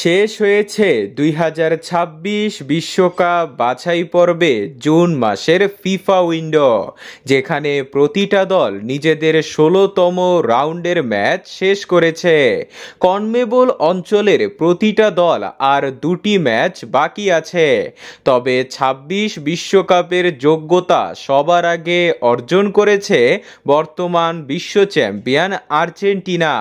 শেষ হয়েছে 2026 বিশ্বকাপ বাছাই পর্বে জুন মাসের ফিফা উইন্ডো, যেখানে প্রতিটা দল নিজেদের 16তম রাউন্ডের ম্যাচ শেষ করেছে। কনমেবল অঞ্চলের প্রতিটা দল আর দুটি ম্যাচ বাকি আছে। তবে 26 বিশ্বকাপের যোগ্যতা সবার আগে অর্জন করেছে বর্তমান বিশ্ব চ্যাম্পিয়ন আর্জেন্টিনা।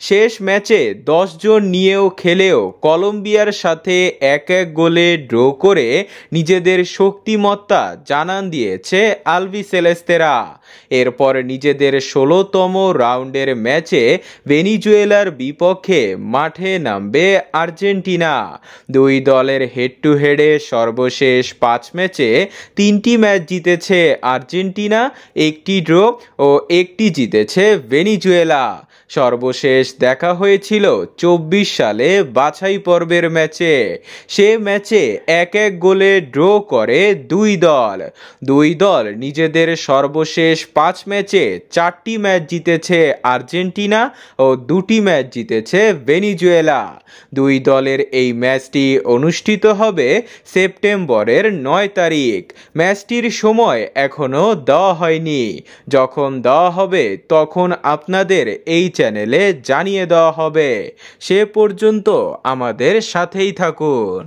শেষ ম্যাচে 10 জন নিয়েও খেলেও কলম্বিয়ার সাথে 1-1 গোলে ড্র করে নিজেদের শক্তিমত্তা জানান দিয়েছে আলবিসেলেস্তেরা। এরপর নিজেদের 16তম রাউন্ডের ম্যাচে ভেনিজুয়েলার বিপক্ষে মাঠে নামবে আর্জেন্টিনা। দুই দলের হেড টু হেডে সর্বশেষ 5 ম্যাচে 3টি ম্যাচ জিতেছে আর্জেন্টিনা, 1টি ড্র ও 1টি জিতেছে ভেনিজুয়েলা। সর্বশেষ দেখা হয়েছিল 24 সালে বাছাই পর্বের ম্যাচে। সে ম্যাচে 1-1 গোলে ড্র করে দুই দল নিজেদের সর্বশেষ 5 ম্যাচে 4টি ম্যাচ জিতেছে আর্জেন্টিনা ও 2টি ম্যাচ জিতেছে ভেনিজুয়েলা। দুই দলের এই ম্যাচটি অনুষ্ঠিত হবে সেপ্টেম্বরের 9 তারিখ। ম্যাচটির সময় এখনও দেওয়া হয়নি। যখন দেওয়া হবে তখন আপনাদের এই চ্যানেলে জানিয়ে দেওয়া হবে। সে পর্যন্ত আমাদের সাথেই থাকুন।